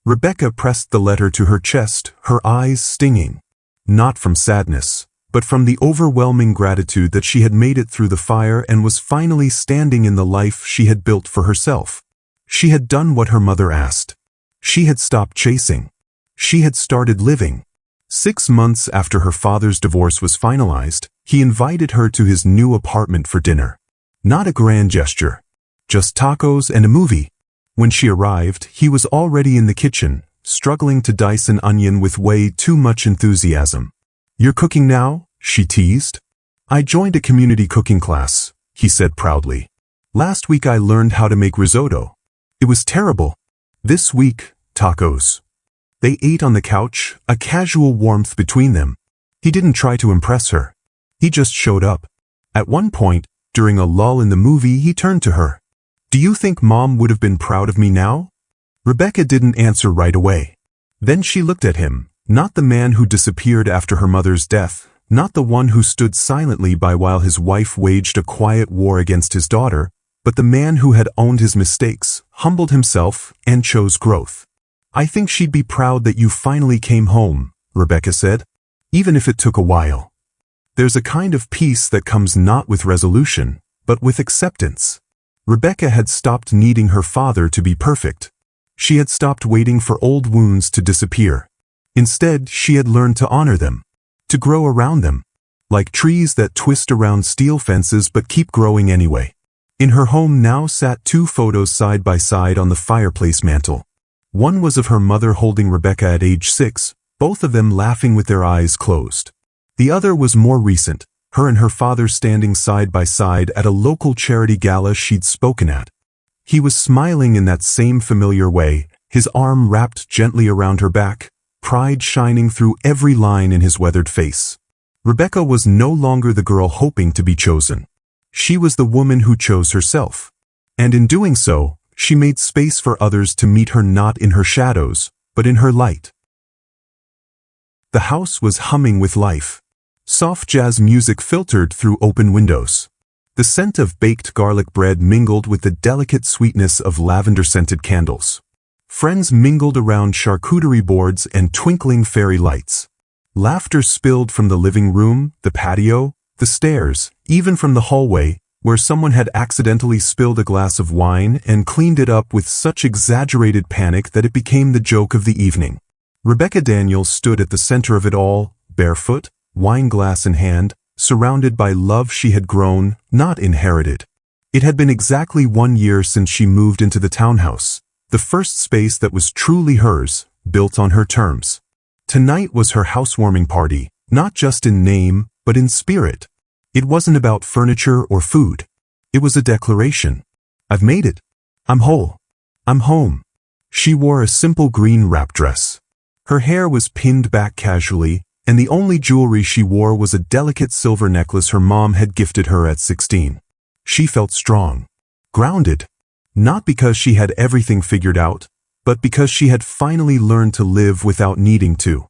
Rebecca pressed the letter to her chest, her eyes stinging. Not from sadness, but from the overwhelming gratitude that she had made it through the fire and was finally standing in the life she had built for herself. She had done what her mother asked. She had stopped chasing. She had started living. 6 months after her father's divorce was finalized, he invited her to his new apartment for dinner. Not a grand gesture. Just tacos and a movie. When she arrived, he was already in the kitchen, struggling to dice an onion with way too much enthusiasm. You're cooking now? She teased. I joined a community cooking class, he said proudly. Last week I learned how to make risotto. It was terrible. This week, tacos. They ate on the couch, a casual warmth between them. He didn't try to impress her. He just showed up. At one point, during a lull in the movie, he turned to her. Do you think Mom would have been proud of me now? Rebecca didn't answer right away. Then she looked at him, not the man who disappeared after her mother's death, not the one who stood silently by while his wife waged a quiet war against his daughter, but the man who had owned his mistakes, humbled himself, and chose growth. I think she'd be proud that you finally came home, Rebecca said, even if it took a while. There's a kind of peace that comes not with resolution, but with acceptance. Rebecca had stopped needing her father to be perfect. She had stopped waiting for old wounds to disappear. Instead, she had learned to honor them, to grow around them, like trees that twist around steel fences but keep growing anyway. In her home now sat 2 photos side by side on the fireplace mantel. One was of her mother holding Rebecca at age 6, both of them laughing with their eyes closed. The other was more recent, her and her father standing side by side at a local charity gala she'd spoken at. He was smiling in that same familiar way, his arm wrapped gently around her back, pride shining through every line in his weathered face. Rebecca was no longer the girl hoping to be chosen. She was the woman who chose herself. And in doing so, she made space for others to meet her not in her shadows, but in her light. The house was humming with life. Soft jazz music filtered through open windows. The scent of baked garlic bread mingled with the delicate sweetness of lavender-scented candles. Friends mingled around charcuterie boards and twinkling fairy lights. Laughter spilled from the living room, the patio, the stairs, even from the hallway, where someone had accidentally spilled a glass of wine and cleaned it up with such exaggerated panic that it became the joke of the evening. Rebecca Daniels stood at the center of it all, barefoot, wine glass in hand, surrounded by love she had grown, not inherited. It had been exactly 1 year since she moved into the townhouse, the first space that was truly hers, built on her terms. Tonight was her housewarming party, not just in name, but in spirit. It wasn't about furniture or food. It was a declaration. I've made it. I'm whole. I'm home. She wore a simple green wrap dress. Her hair was pinned back casually, and the only jewelry she wore was a delicate silver necklace her mom had gifted her at 16. She felt strong, grounded, not because she had everything figured out, but because she had finally learned to live without needing to.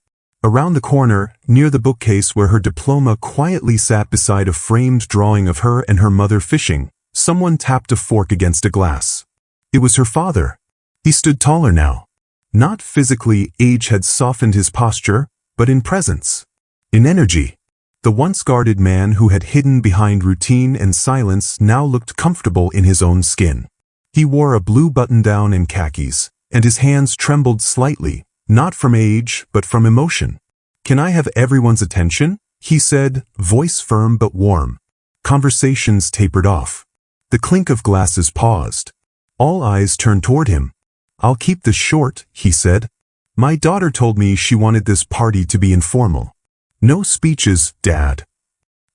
Around the corner, near the bookcase where her diploma quietly sat beside a framed drawing of her and her mother fishing, someone tapped a fork against a glass. It was her father. He stood taller now. Not physically, age had softened his posture, but in presence, in energy. The once guarded man who had hidden behind routine and silence now looked comfortable in his own skin. He wore a blue button-down and khakis, and his hands trembled slightly, not from age, but from emotion. "Can I have everyone's attention?" he said, voice firm but warm. Conversations tapered off. The clink of glasses paused. All eyes turned toward him. "I'll keep this short," he said. "My daughter told me she wanted this party to be informal. No speeches, Dad.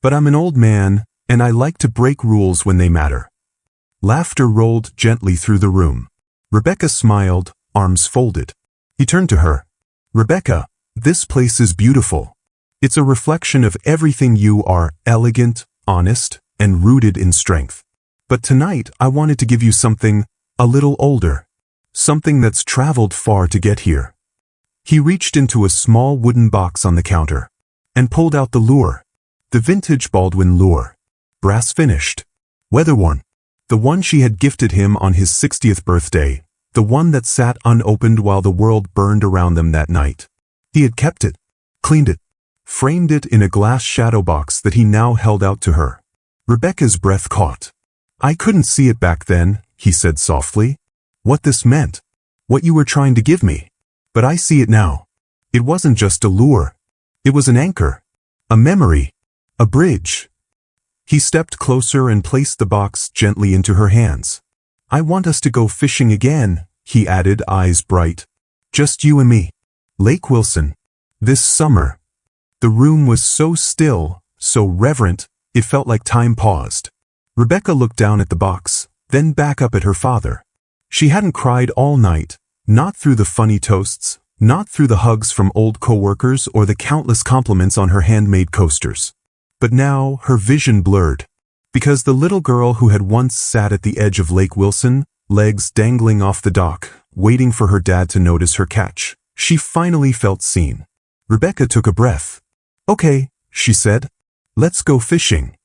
But I'm an old man, and I like to break rules when they matter." Laughter rolled gently through the room. Rebecca smiled, arms folded. He turned to her. "Rebecca, this place is beautiful. It's a reflection of everything you are, elegant, honest, and rooted in strength. But tonight I wanted to give you something a little older. Something that's traveled far to get here." He reached into a small wooden box on the counter and pulled out the lure. The vintage Baldwin lure. Brass finished. Weather-worn. The one she had gifted him on his 60th birthday. The one that sat unopened while the world burned around them that night. He had kept it, cleaned it, framed it in a glass shadow box that he now held out to her. Rebecca's breath caught. "I couldn't see it back then," he said softly. "What this meant. What you were trying to give me. But I see it now. It wasn't just a lure. It was an anchor. A memory. A bridge." He stepped closer and placed the box gently into her hands. "I want us to go fishing again," he added, eyes bright. "Just you and me. Lake Wilson. This summer." The room was so still, so reverent, it felt like time paused. Rebecca looked down at the box, then back up at her father. She hadn't cried all night, not through the funny toasts, not through the hugs from old coworkers or the countless compliments on her handmade coasters. But now her vision blurred, because the little girl who had once sat at the edge of Lake Wilson, legs dangling off the dock, waiting for her dad to notice her catch, she finally felt seen. Rebecca took a breath. "Okay," she said. "Let's go fishing."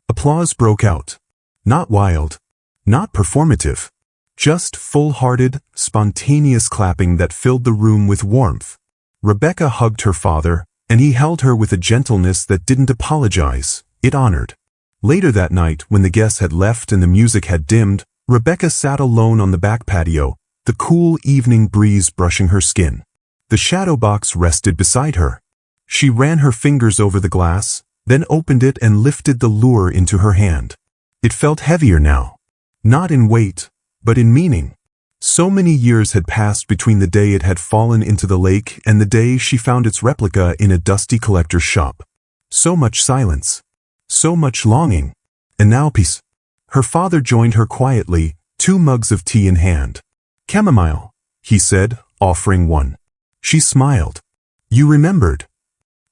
Applause broke out. Not wild, not performative. Just full-hearted, spontaneous clapping that filled the room with warmth. Rebecca hugged her father, and he held her with a gentleness that didn't apologize, it honored. Later that night, when the guests had left and the music had dimmed, Rebecca sat alone on the back patio, the cool evening breeze brushing her skin. The shadow box rested beside her. She ran her fingers over the glass, then opened it and lifted the lure into her hand. It felt heavier now. Not in weight, but in meaning. So many years had passed between the day it had fallen into the lake and the day she found its replica in a dusty collector's shop. So much silence. So much longing. And now peace. Her father joined her quietly, 2 mugs of tea in hand. "Chamomile," he said, offering one. She smiled. "You remembered."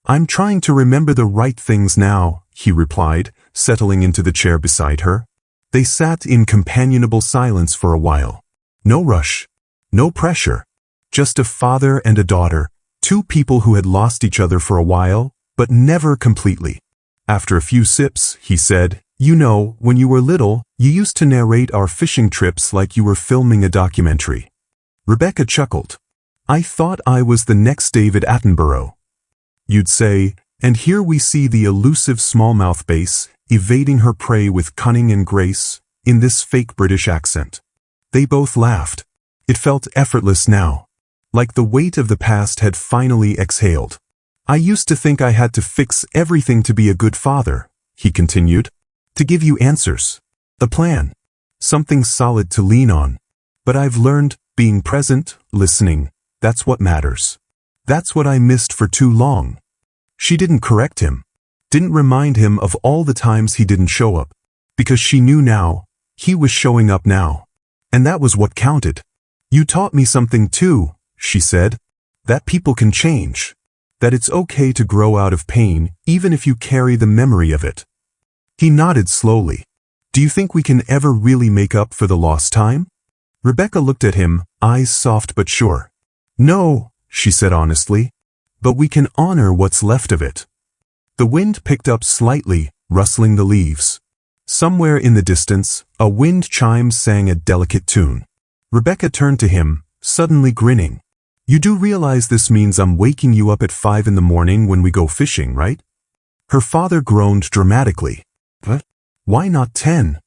"I'm trying to remember the right things now," he replied, settling into the chair beside her. They sat in companionable silence for a while. No rush. No pressure. Just a father and a daughter, 2 people who had lost each other for a while, but never completely. After a few sips, he said, "You know, when you were little, you used to narrate our fishing trips like you were filming a documentary." Rebecca chuckled. "I thought I was the next David Attenborough." You'd say, and here we see the elusive smallmouth bass, evading her prey with cunning and grace, in this fake British accent. They both laughed. It felt effortless now. Like the weight of the past had finally exhaled. "I used to think I had to fix everything to be a good father," he continued. "To give you answers. A plan. Something solid to lean on. But I've learned, being present, listening, that's what matters. That's what I missed for too long." She didn't correct him. Didn't remind him of all the times he didn't show up. Because she knew now, he was showing up now. And that was what counted. "You taught me something too," she said. "That people can change. That it's okay to grow out of pain, even if you carry the memory of it." He nodded slowly. "Do you think we can ever really make up for the lost time?" Rebecca looked at him, eyes soft but sure. "No," she said honestly. "But we can honor what's left of it." The wind picked up slightly, rustling the leaves. Somewhere in the distance, a wind chime sang a delicate tune. Rebecca turned to him, suddenly grinning. "You do realize this means I'm waking you up at 5 in the morning when we go fishing, right?" Her father groaned dramatically. "What? Why not 10?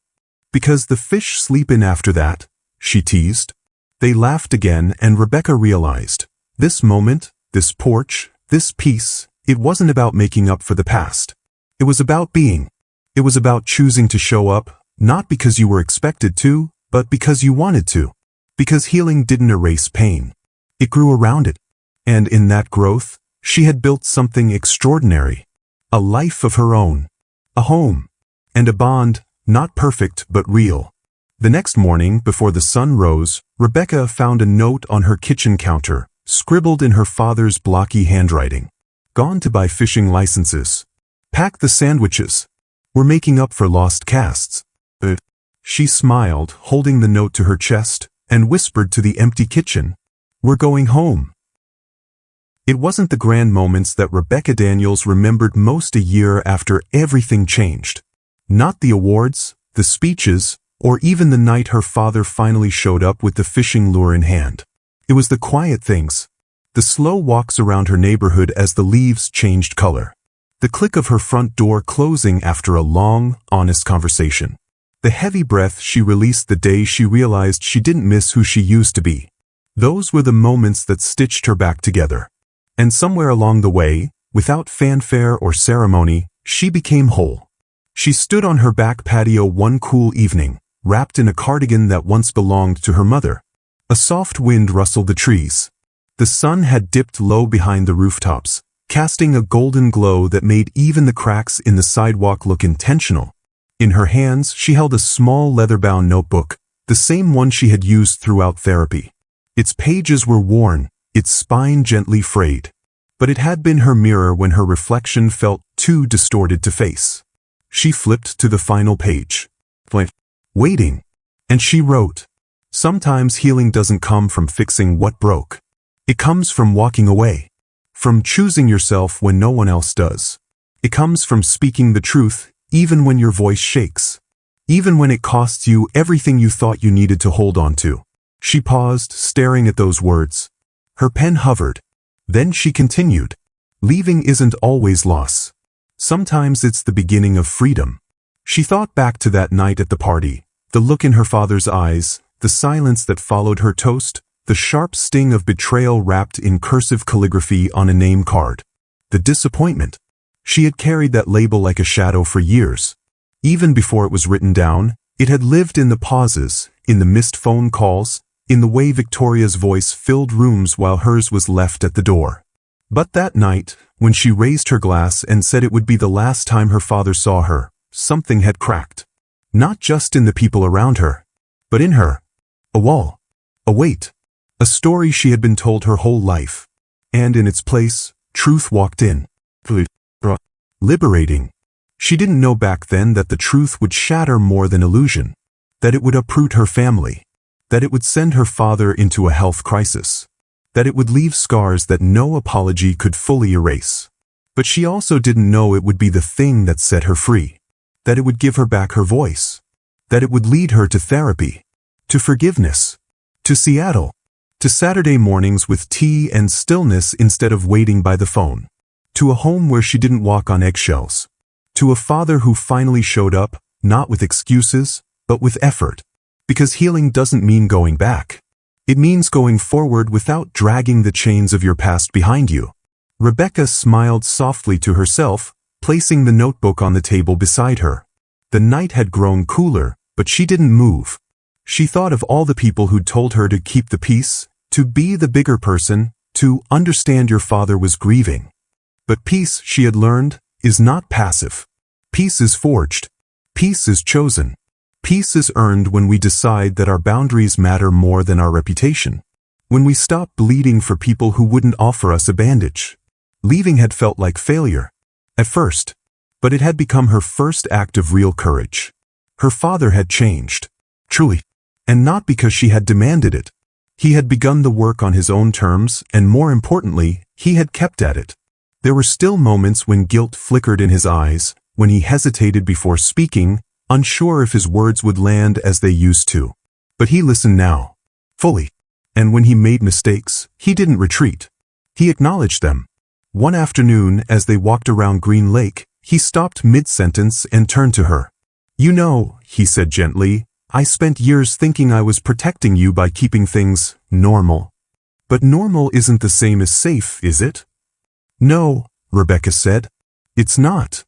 "Because the fish sleep in after that," she teased. They laughed again and Rebecca realized, this moment, this porch, this peace, it wasn't about making up for the past. It was about being. It was about choosing to show up, not because you were expected to, but because you wanted to. Because healing didn't erase pain. It grew around it. And in that growth, she had built something extraordinary. A life of her own. A home. And a bond, not perfect but real. The next morning, before the sun rose, Rebecca found a note on her kitchen counter, scribbled in her father's blocky handwriting. "Gone to buy fishing licenses. Pack the sandwiches. We're making up for lost casts." But she smiled, holding the note to her chest, and whispered to the empty kitchen, "We're going home." It wasn't the grand moments that Rebecca Daniels remembered most a year after everything changed. Not the awards, the speeches, or even the night her father finally showed up with the fishing lure in hand. It was the quiet things. The slow walks around her neighborhood as the leaves changed color. The click of her front door closing after a long, honest conversation. The heavy breath she released the day she realized she didn't miss who she used to be. Those were the moments that stitched her back together. And somewhere along the way, without fanfare or ceremony, she became whole. She stood on her back patio one cool evening, wrapped in a cardigan that once belonged to her mother. A soft wind rustled the trees. The sun had dipped low behind the rooftops, casting a golden glow that made even the cracks in the sidewalk look intentional. In her hands, she held a small leather-bound notebook, the same one she had used throughout therapy. Its pages were worn, its spine gently frayed. But it had been her mirror when her reflection felt too distorted to face. She flipped to the final page. Waiting. And she wrote, "Sometimes healing doesn't come from fixing what broke. It comes from walking away. From choosing yourself when no one else does. It comes from speaking the truth, even when your voice shakes. Even when it costs you everything you thought you needed to hold on to." She paused, staring at those words. Her pen hovered. Then she continued. "Leaving isn't always loss. Sometimes it's the beginning of freedom." She thought back to that night at the party, the look in her father's eyes, the silence that followed her toast, the sharp sting of betrayal wrapped in cursive calligraphy on a name card. The disappointment. She had carried that label like a shadow for years. Even before it was written down, it had lived in the pauses, in the missed phone calls, in the way Victoria's voice filled rooms while hers was left at the door. But that night, when she raised her glass and said it would be the last time her father saw her, something had cracked. Not just in the people around her, but in her. A wall. A weight. A story she had been told her whole life. And in its place, truth walked in. Liberating. She didn't know back then that the truth would shatter more than illusion. That it would uproot her family. That it would send her father into a health crisis. That it would leave scars that no apology could fully erase. But she also didn't know it would be the thing that set her free. That it would give her back her voice. That it would lead her to therapy. To forgiveness. To Seattle. To Saturday mornings with tea and stillness instead of waiting by the phone. To a home where she didn't walk on eggshells. To a father who finally showed up, not with excuses, but with effort. Because healing doesn't mean going back. It means going forward without dragging the chains of your past behind you. Rebecca smiled softly to herself, placing the notebook on the table beside her. The night had grown cooler, but she didn't move. She thought of all the people who'd told her to keep the peace, to be the bigger person, to understand your father was grieving. But peace, she had learned, is not passive. Peace is forged. Peace is chosen. Peace is earned when we decide that our boundaries matter more than our reputation. When we stop bleeding for people who wouldn't offer us a bandage. Leaving had felt like failure. At first. But it had become her first act of real courage. Her father had changed. Truly. And not because she had demanded it. He had begun the work on his own terms, and more importantly, he had kept at it. There were still moments when guilt flickered in his eyes, when he hesitated before speaking, unsure if his words would land as they used to. But he listened now. Fully. And when he made mistakes, he didn't retreat. He acknowledged them. One afternoon, as they walked around Green Lake, he stopped mid-sentence and turned to her. "You know," he said gently, "I spent years thinking I was protecting you by keeping things normal. But normal isn't the same as safe, is it?" "No," Rebecca said. "It's not."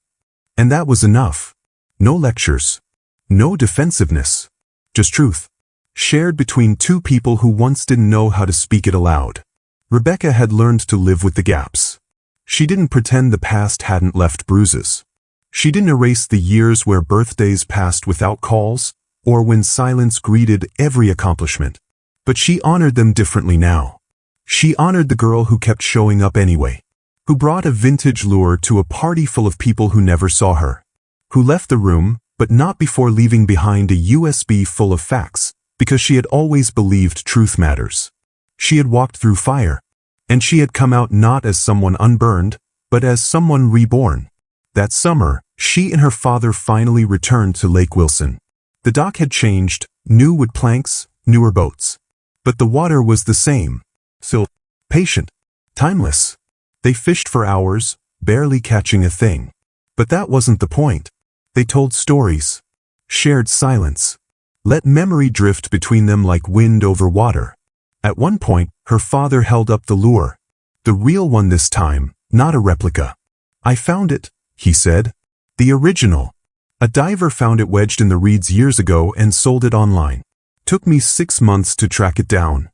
And that was enough. No lectures. No defensiveness. Just truth. Shared between two people who once didn't know how to speak it aloud. Rebecca had learned to live with the gaps. She didn't pretend the past hadn't left bruises. She didn't erase the years where birthdays passed without calls, or when silence greeted every accomplishment. But she honored them differently now. She honored the girl who kept showing up anyway. Who brought a vintage lure to a party full of people who never saw her. Who left the room, but not before leaving behind a USB full of facts, because she had always believed truth matters. She had walked through fire. And she had come out not as someone unburned, but as someone reborn. That summer, she and her father finally returned to Lake Wilson. The dock had changed, new wood planks, newer boats. But the water was the same. Still, patient, timeless. They fished for hours, barely catching a thing. But that wasn't the point. They told stories. Shared silence. Let memory drift between them like wind over water. At one point, her father held up the lure. The real one this time, not a replica. "I found it," he said. "The original. A diver found it wedged in the reeds years ago and sold it online. Took me 6 months to track it down."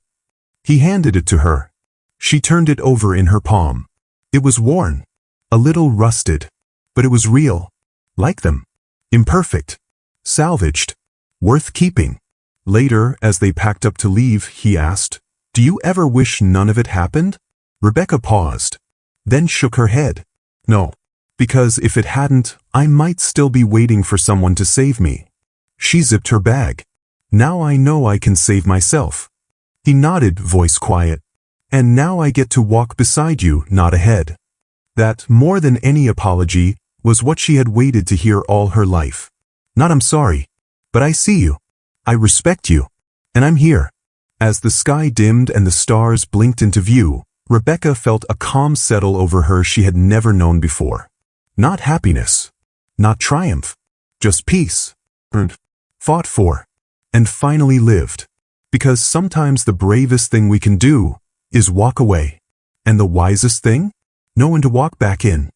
He handed it to her. She turned it over in her palm. It was worn. A little rusted. But it was real. Like them. Imperfect. Salvaged. Worth keeping. Later, as they packed up to leave, he asked, "Do you ever wish none of it happened?" Rebecca paused. Then shook her head. "No. Because if it hadn't, I might still be waiting for someone to save me." She zipped her bag. "Now I know I can save myself." He nodded, voice quiet. "And now I get to walk beside you, not ahead." That, more than any apology, was what she had waited to hear all her life. Not "I'm sorry, but I see you. I respect you. And I'm here." As the sky dimmed and the stars blinked into view, Rebecca felt a calm settle over her she had never known before. Not happiness. Not triumph. Just peace. Earned. Fought for. And finally lived. Because sometimes the bravest thing we can do is walk away. And the wisest thing? Know when to walk back in.